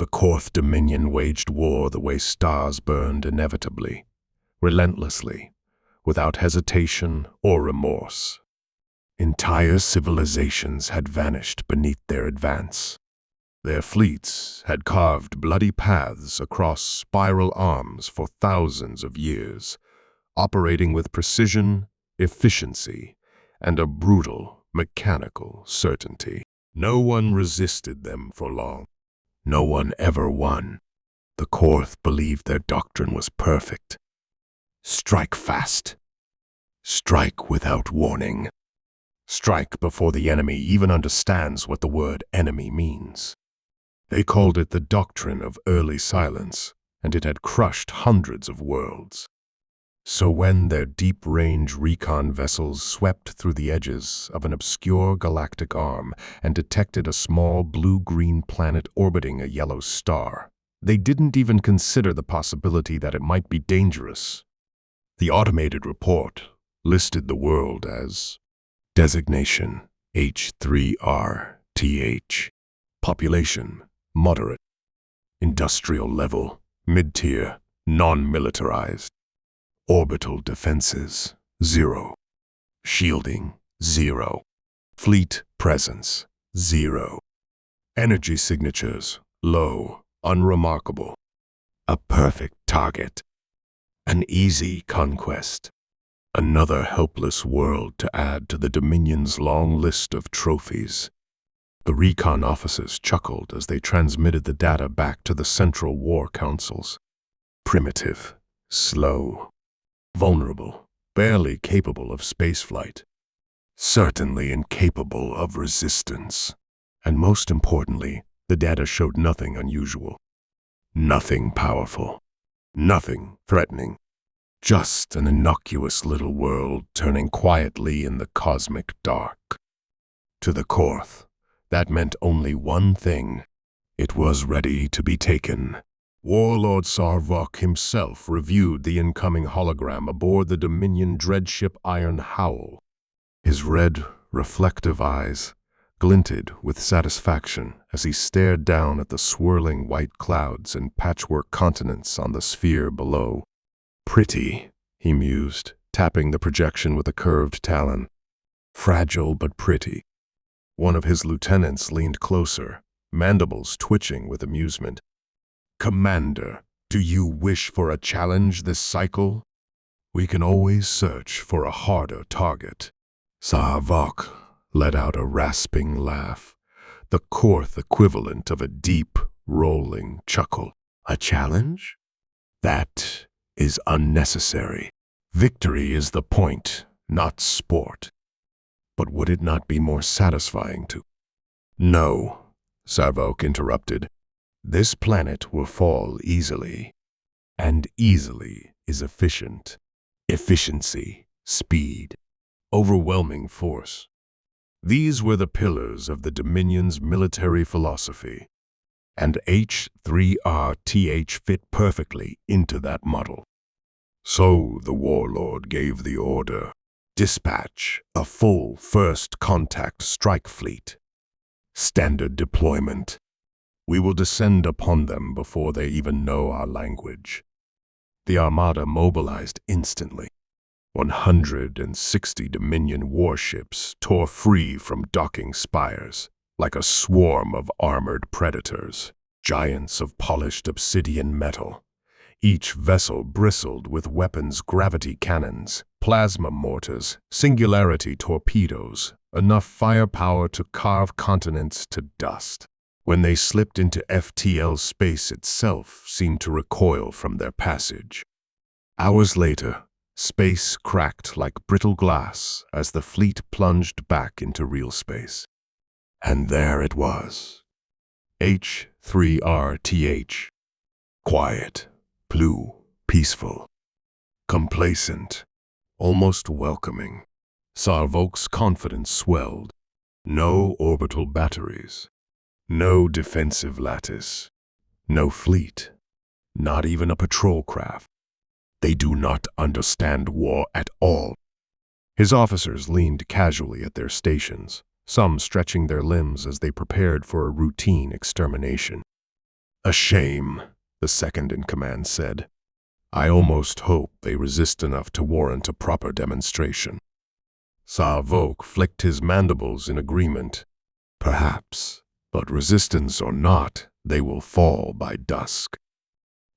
The Korth Dominion waged war the way stars burned inevitably, relentlessly, without hesitation or remorse. Entire civilizations had vanished beneath their advance. Their fleets had carved bloody paths across spiral arms for thousands of years, operating with precision, efficiency, and a brutal, mechanical certainty. No one resisted them for long. No one ever won. The Korth believed their doctrine was perfect. Strike fast. Strike without warning. Strike before the enemy even understands what the word enemy means. They called it the doctrine of early silence, and it had crushed hundreds of worlds. So when their deep-range recon vessels swept through the edges of an obscure galactic arm and detected a small blue-green planet orbiting a yellow star, they didn't even consider the possibility that it might be dangerous. The automated report listed the world as designation H3RTH, population moderate, industrial level mid-tier, non-militarized, orbital defenses 0, shielding 0, fleet presence 0, energy signatures low, unremarkable, a perfect target, an easy conquest. Another helpless world to add to the Dominion's long list of trophies. The recon officers chuckled as they transmitted the data back to the Central War Councils. Primitive, slow, vulnerable, barely capable of spaceflight. Certainly incapable of resistance. And most importantly, the data showed nothing unusual. Nothing powerful. Nothing threatening. Just an innocuous little world turning quietly in the cosmic dark. To the Korth, that meant only one thing. It was ready to be taken. Warlord Sarvok himself reviewed the incoming hologram aboard the Dominion dreadship Iron Howl. His red, reflective eyes glinted with satisfaction as he stared down at the swirling white clouds and patchwork continents on the sphere below. Pretty, he mused, tapping the projection with a curved talon. Fragile but pretty. One of his lieutenants leaned closer, mandibles twitching with amusement. Commander, do you wish for a challenge this cycle? We can always search for a harder target. Sarvok let out a rasping laugh, the Korth equivalent of a deep, rolling chuckle. A challenge? That is unnecessary. Victory is the point, not sport. But would it not be more satisfying to— No, Sarvok interrupted. This planet will fall easily. And easily is efficient. Efficiency, speed, overwhelming force. These were the pillars of the Dominion's military philosophy. And H3RTH fit perfectly into that model. So the warlord gave the order. Dispatch a full first contact strike fleet. Standard deployment. We will descend upon them before they even know our language. The armada mobilized instantly. 160 Dominion warships tore free from docking spires, like a swarm of armored predators, giants of polished obsidian metal. Each vessel bristled with weapons, gravity cannons, plasma mortars, singularity torpedoes, enough firepower to carve continents to dust. When they slipped into FTL, space itself seemed to recoil from their passage. Hours later, space cracked like brittle glass as the fleet plunged back into real space. And there it was. H3RTH. Quiet, blue, peaceful, complacent, almost welcoming. Sarvok's confidence swelled. No orbital batteries. No defensive lattice. No fleet. Not even a patrol craft. They do not understand war at all. His officers leaned casually at their stations, some stretching their limbs as they prepared for a routine extermination. "A shame," the second-in-command said. "I almost hope they resist enough to warrant a proper demonstration." Sa-Vok flicked his mandibles in agreement. "Perhaps, but resistance or not, they will fall by dusk."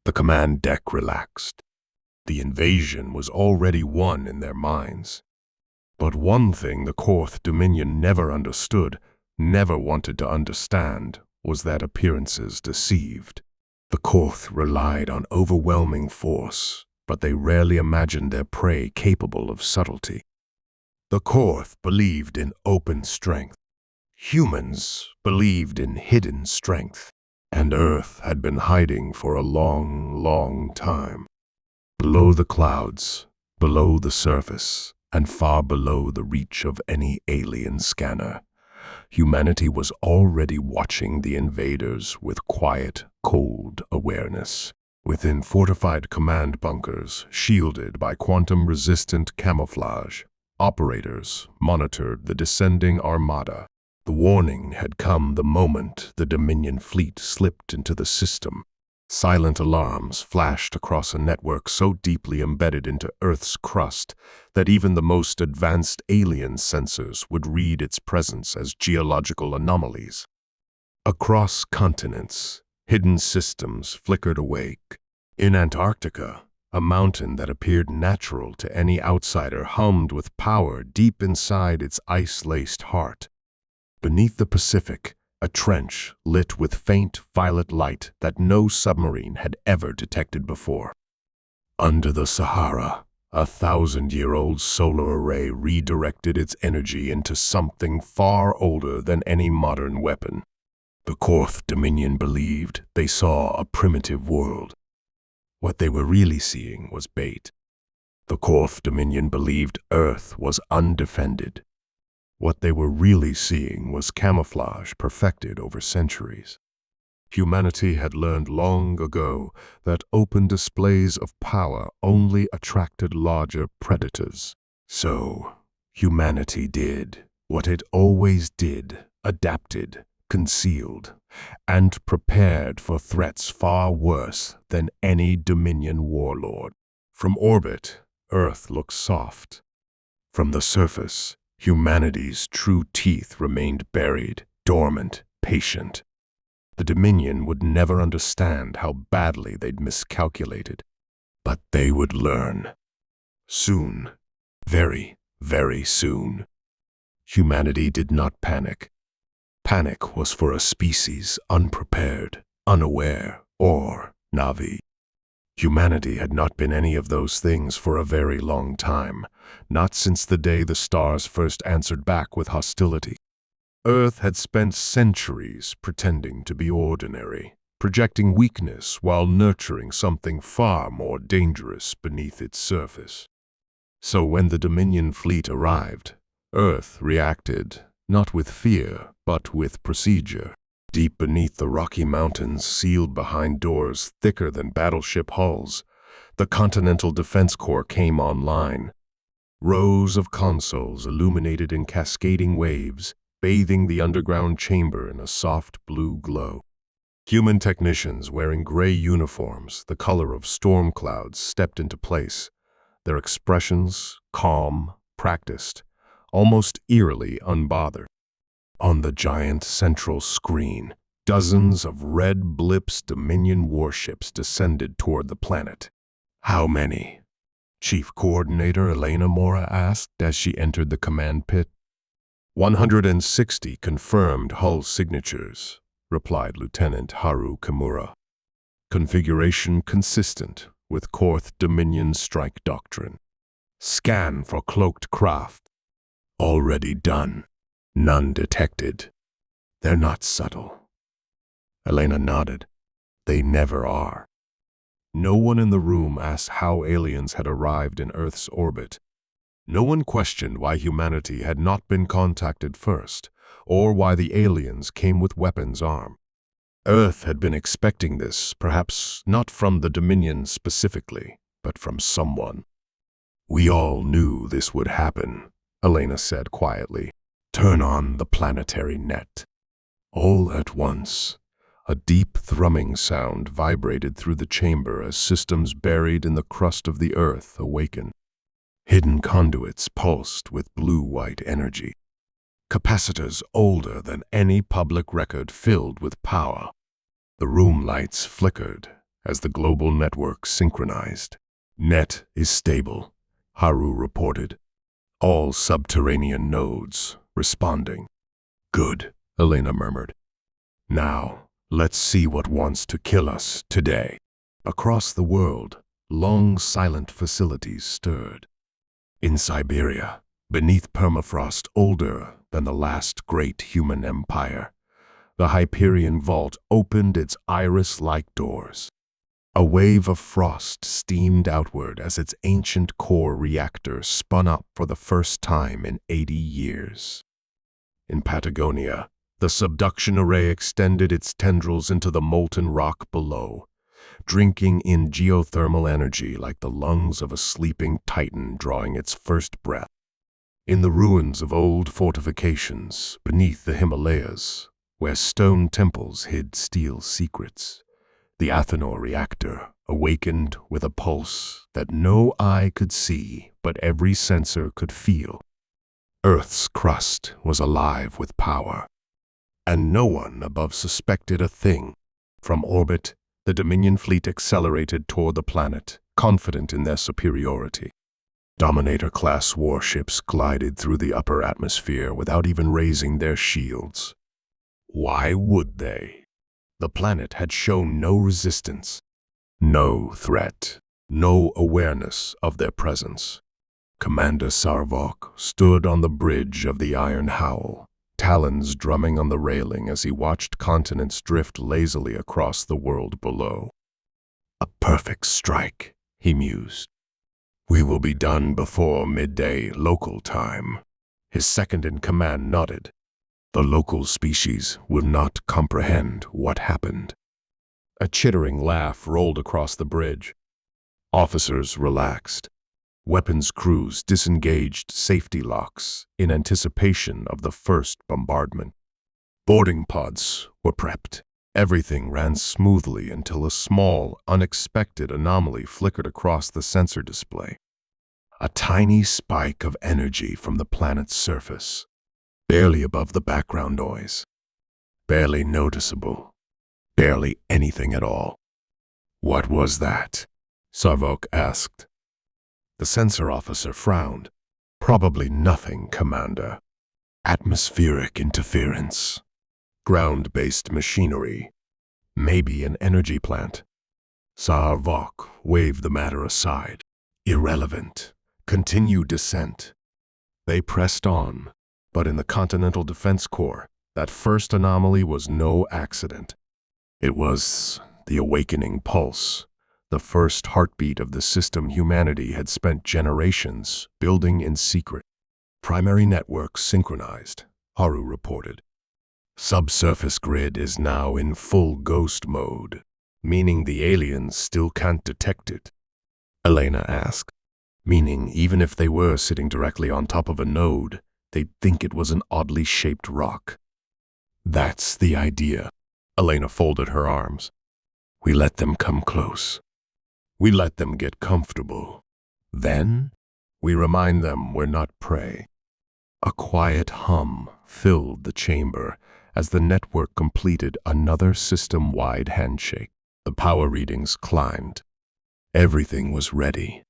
The command deck relaxed. The invasion was already won in their minds. But one thing the Korth Dominion never understood, never wanted to understand, was that appearances deceived. The Korth relied on overwhelming force, but they rarely imagined their prey capable of subtlety. The Korth believed in open strength. Humans believed in hidden strength, and Earth had been hiding for a long, long time. Below the clouds, below the surface, and far below the reach of any alien scanner, humanity was already watching the invaders with quiet, cold awareness. Within fortified command bunkers, shielded by quantum-resistant camouflage, operators monitored the descending armada. The warning had come the moment the Dominion fleet slipped into the system. Silent alarms flashed across a network so deeply embedded into Earth's crust that even the most advanced alien sensors would read its presence as geological anomalies. Across continents, hidden systems flickered awake. In Antarctica, a mountain that appeared natural to any outsider hummed with power deep inside its ice-laced heart. Beneath the Pacific, a trench lit with faint violet light that no submarine had ever detected before. Under the Sahara, a 1,000-year-old solar array redirected its energy into something far older than any modern weapon. The Korth Dominion believed they saw a primitive world. What they were really seeing was bait. The Korth Dominion believed Earth was undefended. What they were really seeing was camouflage perfected over centuries. Humanity had learned long ago that open displays of power only attracted larger predators. So, humanity did what it always did, adapted, concealed, and prepared for threats far worse than any Dominion warlord. From orbit, Earth looked soft. From the surface, humanity's true teeth remained buried, dormant, patient. The Dominion would never understand how badly they'd miscalculated, but they would learn. Soon, very, very soon. Humanity did not panic. Panic was for a species unprepared, unaware, or Navi. Humanity had not been any of those things for a very long time, not since the day the stars first answered back with hostility. Earth had spent centuries pretending to be ordinary, projecting weakness while nurturing something far more dangerous beneath its surface. So when the Dominion fleet arrived, Earth reacted, not with fear, but with procedure. Deep beneath the Rocky Mountains, sealed behind doors thicker than battleship hulls, the Continental Defense Corps came online. Rows of consoles illuminated in cascading waves, bathing the underground chamber in a soft blue glow. Human technicians wearing gray uniforms, the color of storm clouds, stepped into place, their expressions calm, practiced, almost eerily unbothered. On the giant central screen, dozens of red Blips Dominion warships descended toward the planet. "How many?" Chief Coordinator Elena Mora asked as she entered the command pit. 160 confirmed hull signatures, replied Lieutenant Haru Kimura. Configuration consistent with Korth Dominion strike doctrine. Scan for cloaked craft. Already done. None detected. They're not subtle. Elena nodded. They never are. No one in the room asked how aliens had arrived in Earth's orbit. No one questioned why humanity had not been contacted first, or why the aliens came with weapons armed. Earth had been expecting this, perhaps not from the Dominion specifically, but from someone. "We all knew this would happen," Elena said quietly. "Turn on the planetary net." All at once, A deep thrumming sound vibrated through the chamber as systems buried in the crust of the earth awakened. Hidden conduits pulsed with blue-white energy. Capacitors older than any public record filled with power. The room lights flickered as the global network synchronized. "Net is stable," Haru reported. "All subterranean nodes responding." "Good," Elena murmured. "Now, let's see what wants to kill us today." Across the world, long silent facilities stirred. In Siberia, beneath permafrost older than the last great human empire, the Hyperion Vault opened its iris-like doors. A wave of frost steamed outward as its ancient core reactor spun up for the first time in 80 years. In Patagonia, the subduction array extended its tendrils into the molten rock below, drinking in geothermal energy like the lungs of a sleeping titan drawing its first breath. In the ruins of old fortifications beneath the Himalayas, where stone temples hid steel secrets, the Athanor reactor awakened with a pulse that no eye could see but every sensor could feel. Earth's crust was alive with power, and no one above suspected a thing. From orbit, the Dominion fleet accelerated toward the planet, confident in their superiority. Dominator-class warships glided through the upper atmosphere without even raising their shields. Why would they? The planet had shown no resistance, no threat, no awareness of their presence. Commander Sarvok stood on the bridge of the Iron Howl, talons drumming on the railing as he watched continents drift lazily across the world below. "A perfect strike," he mused. "We will be done before midday local time." His second-in-command nodded. "The local species will not comprehend what happened." A chittering laugh rolled across the bridge. Officers relaxed. Weapons crews disengaged safety locks in anticipation of the first bombardment. Boarding pods were prepped. Everything ran smoothly until a small, unexpected anomaly flickered across the sensor display. A tiny spike of energy from the planet's surface, barely above the background noise. Barely noticeable. Barely anything at all. "What was that?" Sarvok asked. The sensor officer frowned. "Probably nothing, Commander. Atmospheric interference. Ground-based machinery. Maybe an energy plant." Sarvok waved the matter aside. "Irrelevant. Continue descent." They pressed on, but in the Continental Defense Corps, that first anomaly was no accident. It was the awakening pulse, the first heartbeat of the system humanity had spent generations building in secret. "Primary network synchronized," Haru reported. "Subsurface grid is now in full ghost mode, meaning the aliens still can't detect it." Elena asked. "Meaning even if they were sitting directly on top of a node, they'd think it was an oddly shaped rock." "That's the idea." Elena folded her arms. "We let them come close. We let them get comfortable. Then, we remind them we're not prey." A quiet hum filled the chamber as the network completed another system-wide handshake. The power readings climbed. Everything was ready.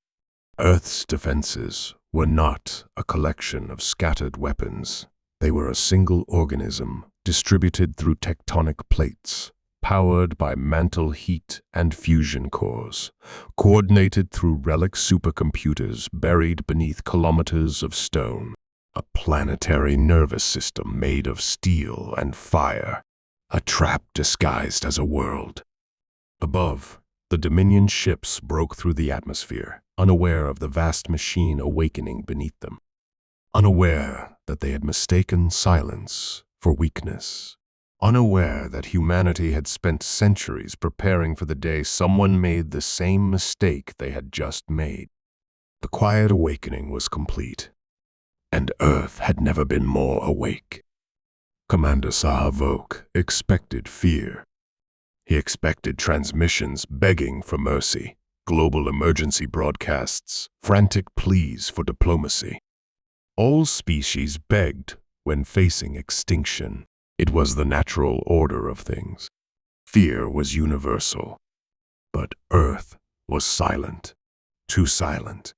Earth's defenses were not a collection of scattered weapons. They were a single organism distributed through tectonic plates, powered by mantle heat and fusion cores, coordinated through relic supercomputers buried beneath kilometers of stone. A planetary nervous system made of steel and fire, a trap disguised as a world. Above, the Dominion ships broke through the atmosphere, unaware of the vast machine awakening beneath them. Unaware that they had mistaken silence for weakness. Unaware that humanity had spent centuries preparing for the day someone made the same mistake they had just made. The quiet awakening was complete, and Earth had never been more awake. Commander Sahavok expected fear. He expected transmissions begging for mercy, global emergency broadcasts, frantic pleas for diplomacy. All species begged when facing extinction. It was the natural order of things. Fear was universal. But Earth was silent, too silent.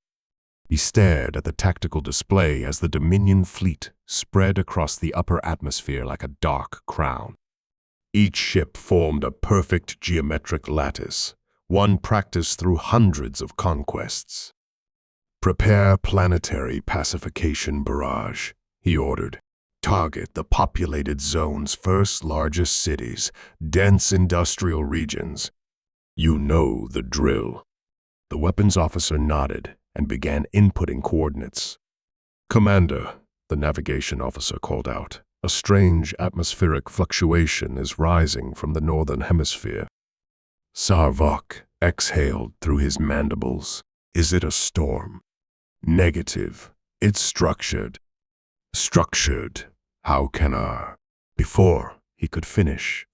He stared at the tactical display as the Dominion fleet spread across the upper atmosphere like a dark crown. Each ship formed a perfect geometric lattice, one practiced through hundreds of conquests. "Prepare planetary pacification barrage," he ordered. "Target the populated zone's first largest cities, dense industrial regions. You know the drill." The weapons officer nodded and began inputting coordinates. "Commander," the navigation officer called out, "a strange atmospheric fluctuation is rising from the northern hemisphere." Sarvok exhaled through his mandibles. "Is it a storm?" "Negative. It's structured." "Structured? How can our—" Before he could finish,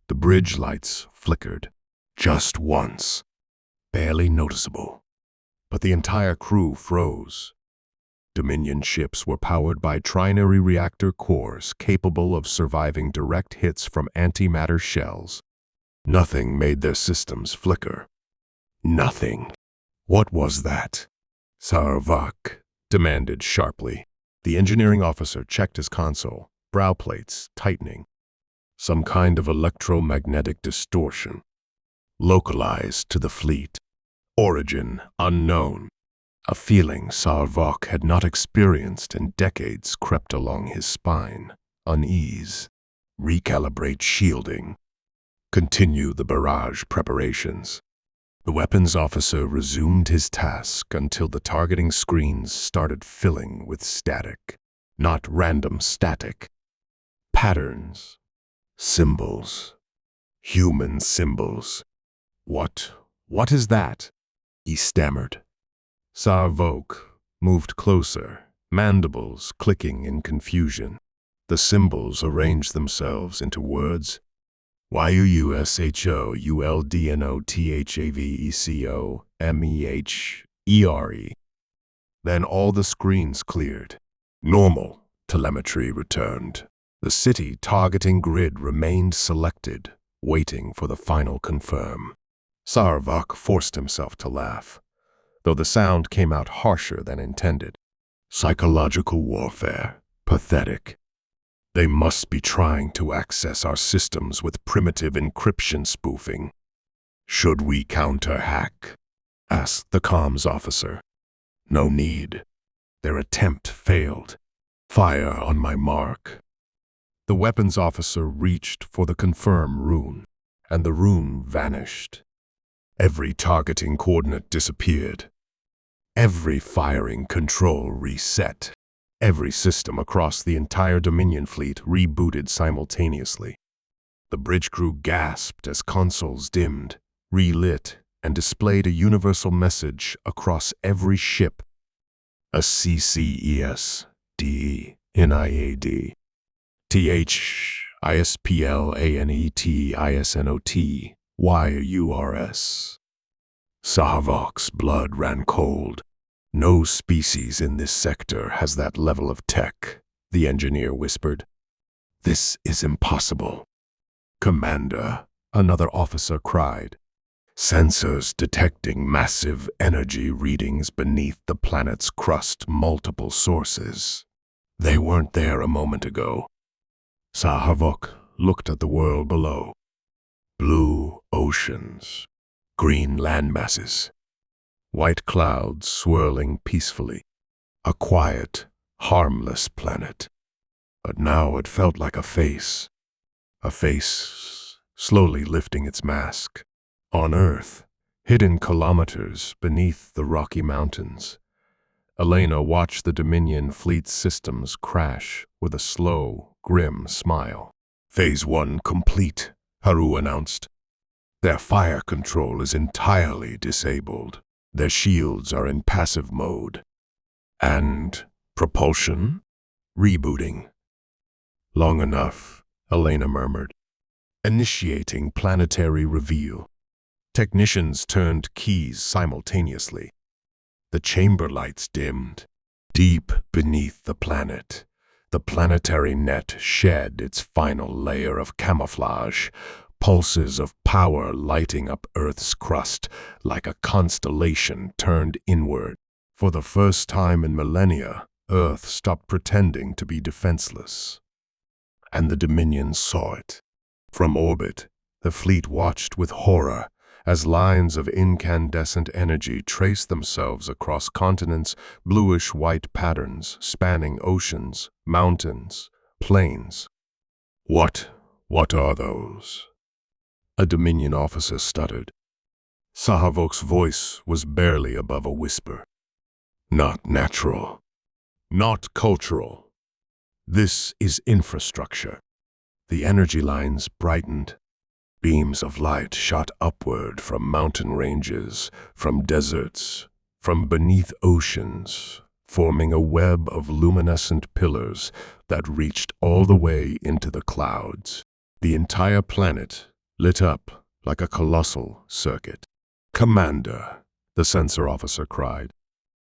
the bridge lights flickered. Just once. Barely noticeable. But the entire crew froze. Dominion ships were powered by trinary reactor cores capable of surviving direct hits from antimatter shells. Nothing made their systems flicker. Nothing. What was that? Sarvok demanded sharply. The engineering officer checked his console, brow plates tightening. Some kind of electromagnetic distortion. Localized to the fleet. Origin unknown. A feeling Sarvok had not experienced in decades crept along his spine. Unease. Recalibrate shielding. Continue the barrage preparations. The weapons officer resumed his task until the targeting screens started filling with static. Not random static. Patterns. Symbols. Human symbols. What is that?" he stammered. Sarvok moved closer, mandibles clicking in confusion. The symbols arranged themselves into words. YUSHOULDNOTHAVECOMEHERE. Then all the screens cleared. Normal telemetry returned. The city targeting grid remained selected, waiting for the final confirm. Sarvok forced himself to laugh, though the sound came out harsher than intended. Psychological warfare. Pathetic. They must be trying to access our systems with primitive encryption spoofing. "Should we counter-hack?" asked the comms officer. "No need. Their attempt failed. Fire on my mark." The weapons officer reached for the confirm rune, and the rune vanished. Every targeting coordinate disappeared. Every firing control reset. Every system across the entire Dominion fleet rebooted simultaneously. The bridge crew gasped as consoles dimmed, relit, and displayed a universal message across every ship. A CCES, DE, NIAD, TH, ISPLANET, ISNOT, YURS. Sarvok's blood ran cold. "No species in this sector has that level of tech," the engineer whispered. "This is impossible." "Commander," another officer cried. "Sensors detecting massive energy readings beneath the planet's crust, multiple sources. They weren't there a moment ago." Sarvok looked at the world below. Blue oceans, green landmasses, white clouds swirling peacefully. A quiet, harmless planet. But now it felt like a face slowly lifting its mask. On Earth, hidden kilometers beneath the Rocky Mountains, Elena watched the Dominion fleet's systems crash with a slow, grim smile. "Phase 1 complete," Haru announced. "Their fire control is entirely disabled. Their shields are in passive mode. And propulsion? Rebooting." "Long enough," Elena murmured. initiating planetary reveal. Technicians turned keys simultaneously. The chamber lights dimmed. Deep beneath the planetary net shed its final layer of camouflage, pulses of power lighting up Earth's crust like a constellation turned inward. For the first time in millennia, Earth stopped pretending to be defenseless. And the Dominion saw it. From orbit, the fleet watched with horror as lines of incandescent energy traced themselves across continents, bluish-white patterns spanning oceans, mountains, plains. What are those? A Dominion officer stuttered. Sahavok's voice was barely above a whisper. Not natural. Not cultural. This is infrastructure. The energy lines brightened. Beams of light shot upward from mountain ranges, from deserts, from beneath oceans, forming a web of luminescent pillars that reached all the way into the clouds. The entire planet lit up like a colossal circuit. "Commander," the sensor officer cried,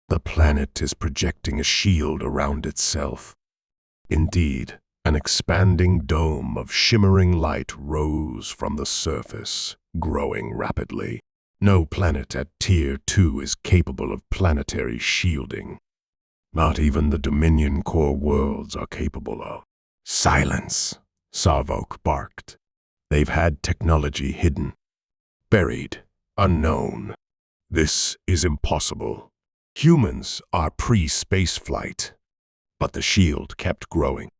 "the planet is projecting a shield around itself." Indeed, an expanding dome of shimmering light rose from the surface, growing rapidly. No planet at Tier 2 is capable of planetary shielding. Not even the Dominion core worlds are capable of. "Silence," Savok barked. "They've had technology hidden, buried, unknown. This is impossible. Humans are pre-space flight." But the shield kept growing.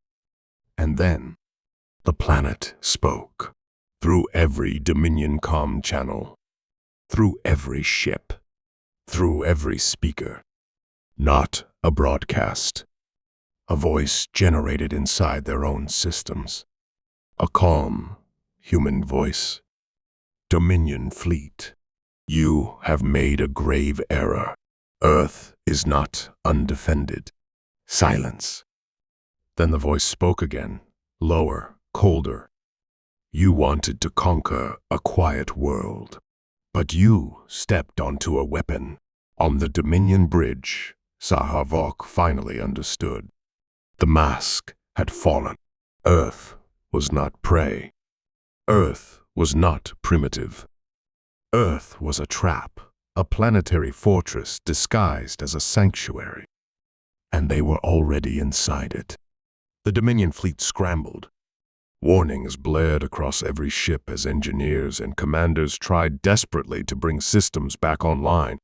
And then, the planet spoke. Through every Dominion comm channel. Through every ship. Through every speaker. Not a broadcast. A voice generated inside their own systems. A calm, human voice. "Dominion fleet, you have made a grave error. Earth is not undefended." Silence. Then the voice spoke again, lower, colder. "You wanted to conquer a quiet world, but you stepped onto a weapon." On the Dominion bridge, Sahavok finally understood. The mask had fallen. Earth was not prey. Earth was not primitive. Earth was a trap, a planetary fortress disguised as a sanctuary. And they were already inside it. The Dominion fleet scrambled. Warnings blared across every ship as engineers and commanders tried desperately to bring systems back online.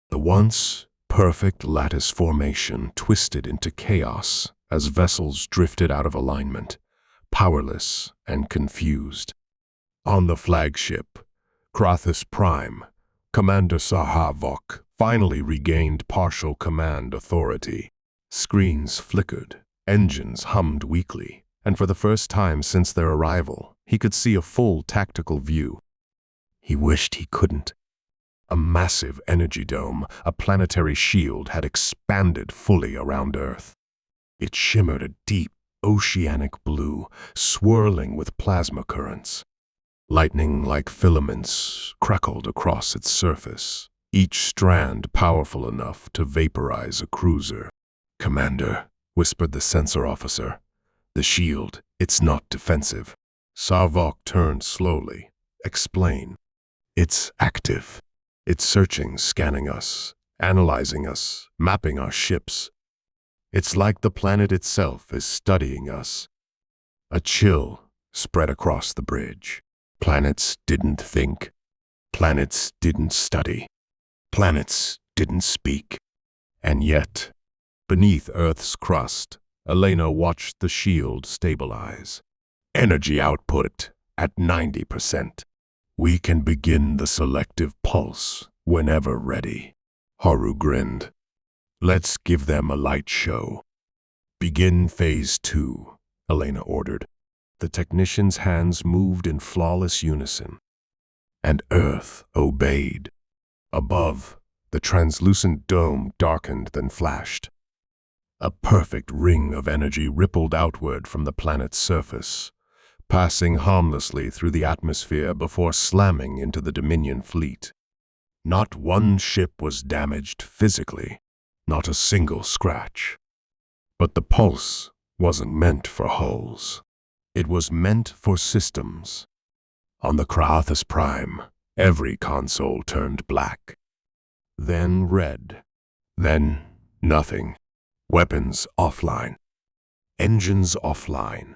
The once perfect lattice formation twisted into chaos as vessels drifted out of alignment, powerless and confused. On the flagship, Krathus Prime, Commander Sahavok finally regained partial command authority. Screens flickered. Engines hummed weakly, and for the first time since their arrival, he could see a full tactical view. He wished he couldn't. A massive energy dome, a planetary shield, had expanded fully around Earth. It shimmered a deep, oceanic blue, swirling with plasma currents. Lightning-like filaments crackled across its surface, each strand powerful enough to vaporize a cruiser. "Commander," whispered the sensor officer. "The shield, it's not defensive." Savok turned slowly. "Explain." "It's active. It's searching, scanning us, analyzing us, mapping our ships. It's like the planet itself is studying us." A chill spread across the bridge. Planets didn't think. Planets didn't study. Planets didn't speak. And yet, beneath Earth's crust, Elena watched the shield stabilize. Energy output at 90%. "We can begin the selective pulse whenever ready." Haru grinned. "Let's give them a light show." "Begin Phase 2, Elena ordered. The technicians' hands moved in flawless unison. And Earth obeyed. Above, the translucent dome darkened then flashed. A perfect ring of energy rippled outward from the planet's surface, passing harmlessly through the atmosphere before slamming into the Dominion fleet. Not one ship was damaged physically, not a single scratch. But the pulse wasn't meant for hulls. It was meant for systems. On the Krathus Prime, every console turned black. Then red. Then nothing. Weapons offline. Engines offline.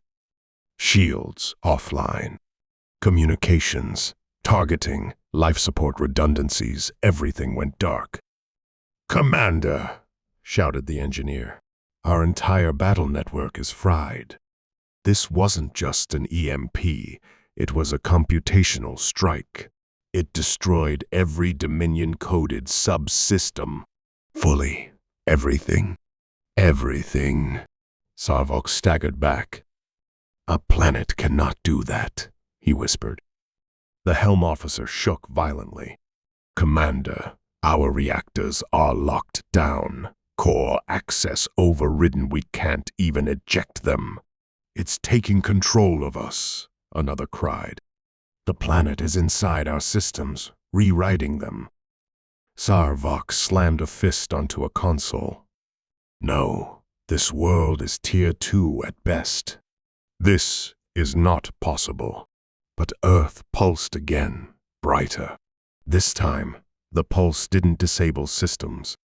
Shields offline. Communications, targeting, life support redundancies, everything went dark. "Commander," shouted the engineer, "our entire battle network is fried." This wasn't just an EMP, it was a computational strike. It destroyed every Dominion-coded subsystem. Fully. Everything. Everything. Sarvok staggered back. "A planet cannot do that," he whispered. The helm officer shook violently. "Commander, our reactors are locked down. Core access overridden. We can't even eject them." "It's taking control of us," another cried. "The planet is inside our systems, rewriting them." Sarvok slammed a fist onto a console. "No, this world is Tier 2 at best. This is not possible." But Earth pulsed again, brighter. This time, the pulse didn't disable systems.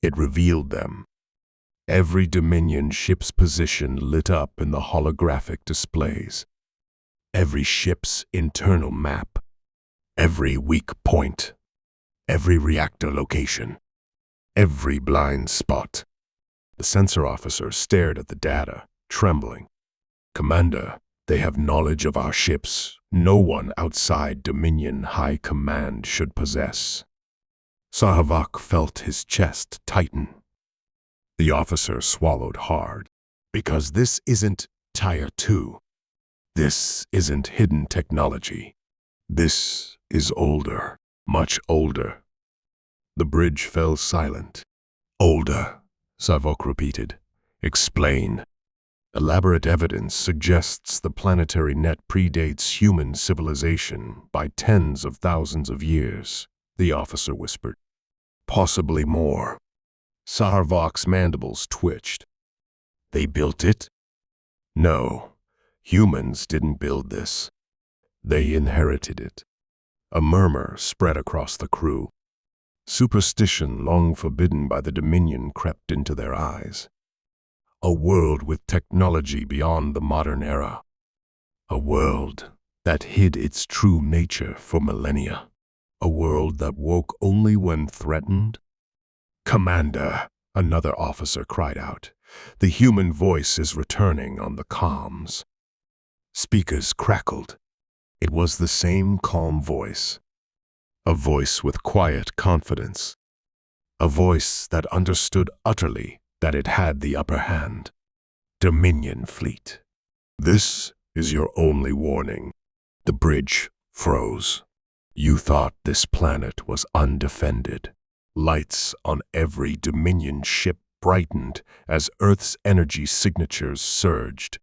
It revealed them. Every Dominion ship's position lit up in the holographic displays. Every ship's internal map. Every weak point. Every reactor location. Every blind spot. The sensor officer stared at the data, trembling. "Commander, they have knowledge of our ships no one outside Dominion High Command should possess." Sarvok felt his chest tighten. The officer swallowed hard. "Because this isn't Tier 2. This isn't hidden technology. This is older, much older." The bridge fell silent. "Older," Sarvok repeated. "Explain." "Elaborate evidence suggests the planetary net predates human civilization by tens of thousands of years," the officer whispered. "Possibly more." Sarvok's mandibles twitched. "They built it?" "No, humans didn't build this. They inherited it." A murmur spread across the crew. Superstition long forbidden by the Dominion crept into their eyes. A world with technology beyond the modern era. A world that hid its true nature for millennia. A world that woke only when threatened. "Commander," another officer cried out. The human voice is returning on the comms. Speakers crackled. It was the same calm voice. A voice with quiet confidence. A voice that understood utterly that it had the upper hand. "Dominion fleet. This is your only warning." The bridge froze. "You thought this planet was undefended." Lights on every Dominion ship brightened as Earth's energy signatures surged.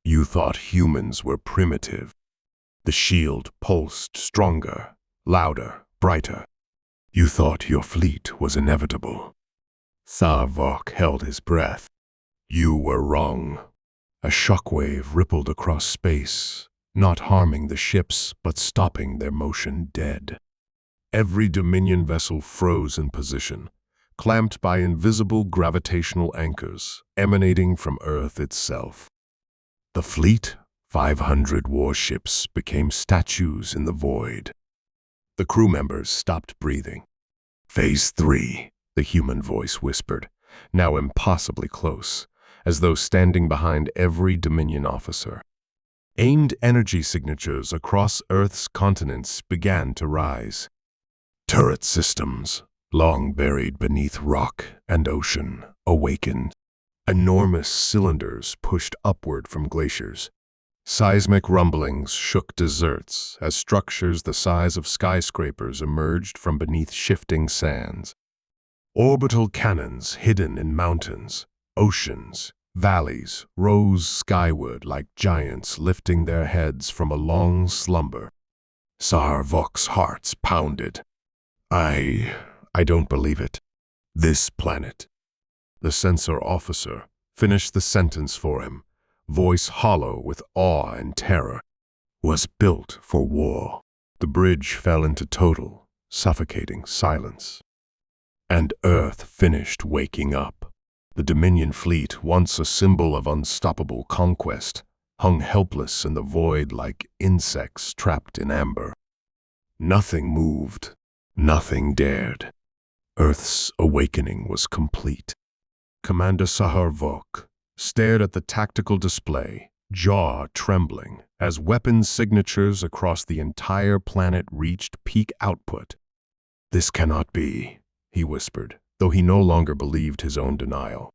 "You thought humans were primitive." The shield pulsed stronger, louder, brighter. "You thought your fleet was inevitable." Sarvok held his breath. "You were wrong." A shockwave rippled across space, not harming the ships but stopping their motion dead. Every Dominion vessel froze in position, clamped by invisible gravitational anchors emanating from Earth itself. The fleet, 500 warships, became statues in the void. The crew members stopped breathing. "Phase 3, the human voice whispered, now impossibly close, as though standing behind every Dominion officer. Aimed energy signatures across Earth's continents began to rise. Turret systems, long buried beneath rock and ocean, awakened. Enormous cylinders pushed upward from glaciers. Seismic rumblings shook deserts as structures the size of skyscrapers emerged from beneath shifting sands. Orbital cannons hidden in mountains, oceans, Valleys rose skyward like giants lifting their heads from a long slumber. Sarvok's hearts pounded. I don't believe it. This planet. The sensor officer finished the sentence for him, voice hollow with awe and terror, was built for war. The bridge fell into total, suffocating silence. And Earth finished waking up. The Dominion fleet, once a symbol of unstoppable conquest, hung helpless in the void like insects trapped in amber. Nothing moved, nothing dared. Earth's awakening was complete. Commander Sarvok stared at the tactical display, jaw trembling, as weapon signatures across the entire planet reached peak output. "This cannot be," he whispered, though he no longer believed his own denial.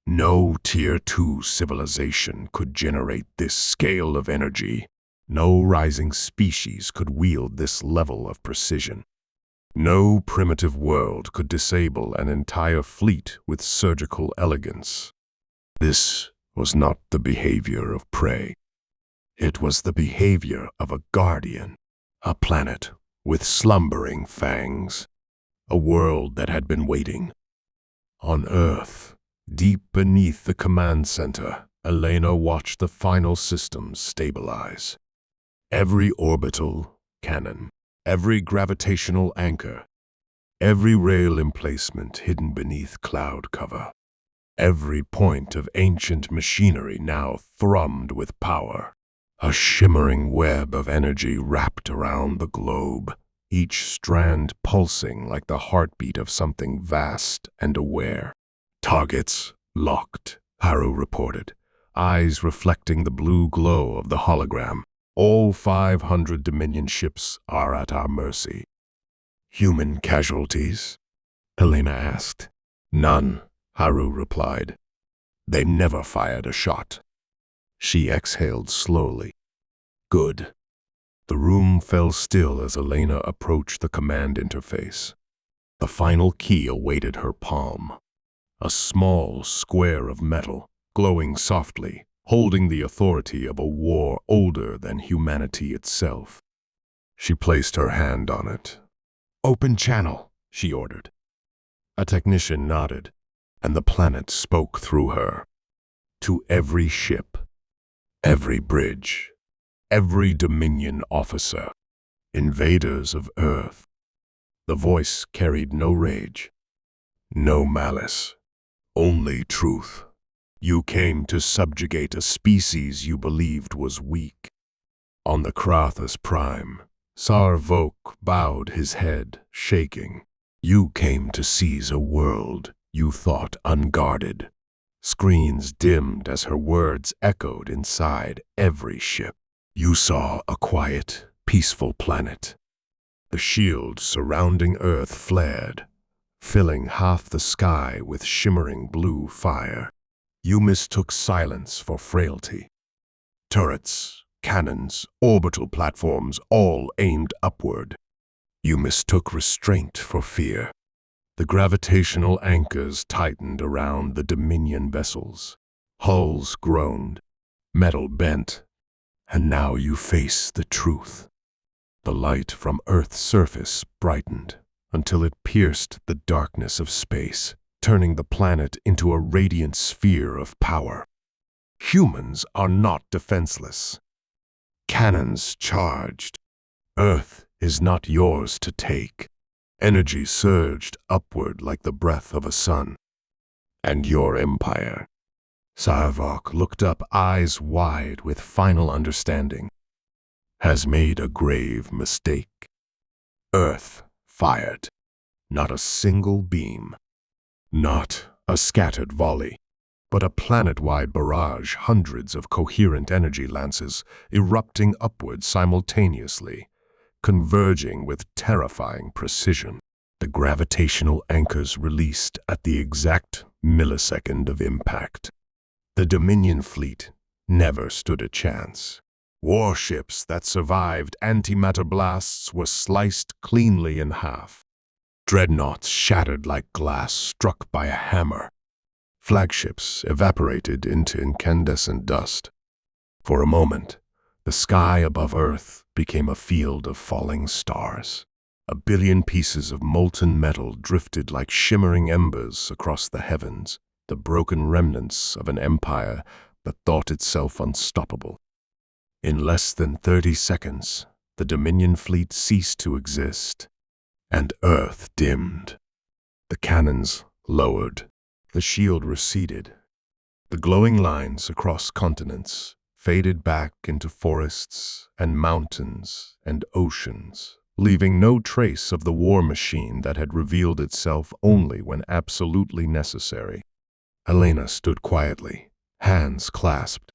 No Tier 2 civilization could generate this scale of energy. No rising species could wield this level of precision. No primitive world could disable an entire fleet with surgical elegance. This was not the behavior of prey. It was the behavior of a guardian, a planet with slumbering fangs, a world that had been waiting. On Earth, deep beneath the command center, Elena watched the final systems stabilize. Every orbital cannon, every gravitational anchor, every rail emplacement hidden beneath cloud cover, every point of ancient machinery now thrummed with power. A shimmering web of energy wrapped around the globe, each strand pulsing like the heartbeat of something vast and aware. "Targets locked," Haru reported, eyes reflecting the blue glow of the hologram. "All 500 Dominion ships are at our mercy." "Human casualties?" Helena asked. "None," Haru replied. "They never fired a shot." She exhaled slowly. "Good." The room fell still as Elena approached the command interface. The final key awaited her palm. A small square of metal, glowing softly, holding the authority of a war older than humanity itself. She placed her hand on it. "Open channel," she ordered. A technician nodded, and the planet spoke through her. To every ship, every bridge, every Dominion officer, invaders of Earth. The voice carried no rage, no malice, only truth. You came to subjugate a species you believed was weak. On the Krathus Prime, Sarvok bowed his head, shaking. You came to seize a world you thought unguarded. Screens dimmed as her words echoed inside every ship. You saw a quiet, peaceful planet. The shield surrounding Earth flared, filling half the sky with shimmering blue fire. You mistook silence for frailty. Turrets, cannons, orbital platforms, all aimed upward. You mistook restraint for fear. The gravitational anchors tightened around the Dominion vessels. Hulls groaned, metal bent, and now you face the truth. The light from Earth's surface brightened until it pierced the darkness of space, turning the planet into a radiant sphere of power. Humans are not defenseless. Cannons charged. Earth is not yours to take. Energy surged upward like the breath of a sun. And your empire. Sarvok looked up, eyes wide with final understanding. Has made a grave mistake. Earth fired. Not a single beam. Not a scattered volley, but a planet-wide barrage, hundreds of coherent energy lances erupting upward simultaneously, converging with terrifying precision. The gravitational anchors released at the exact millisecond of impact. The Dominion fleet never stood a chance. Warships that survived antimatter blasts were sliced cleanly in half. Dreadnoughts shattered like glass struck by a hammer. Flagships evaporated into incandescent dust. For a moment, the sky above Earth became a field of falling stars. A billion pieces of molten metal drifted like shimmering embers across the heavens, the broken remnants of an empire that thought itself unstoppable. In less than 30 seconds, the Dominion fleet ceased to exist, and Earth dimmed. The cannons lowered, the shield receded. The glowing lines across continents faded back into forests and mountains and oceans, leaving no trace of the war machine that had revealed itself only when absolutely necessary. Elena stood quietly, hands clasped.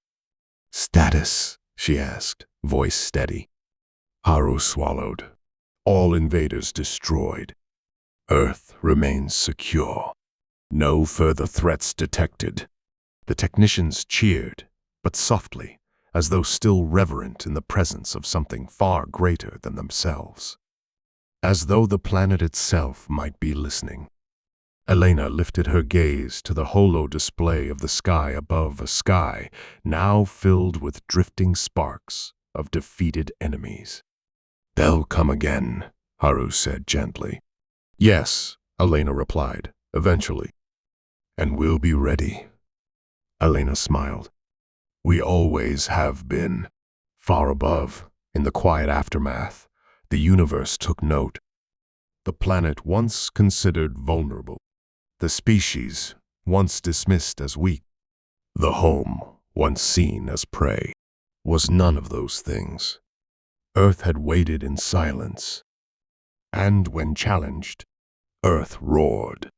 "Status?" she asked, voice steady. Haru swallowed. "All invaders destroyed. Earth remains secure. No further threats detected." The technicians cheered, but softly, as though still reverent in the presence of something far greater than themselves. As though the planet itself might be listening. Elena lifted her gaze to the holo display of the sky above, a sky now filled with drifting sparks of defeated enemies. "They'll come again," Haru said gently. "Yes," Elena replied, "eventually. And we'll be ready." Elena smiled. "We always have been." Far above, in the quiet aftermath, the universe took note. The planet once considered vulnerable. The species once dismissed as weak. The home once seen as prey. Was none of those things. Earth had waited in silence. And when challenged, Earth roared.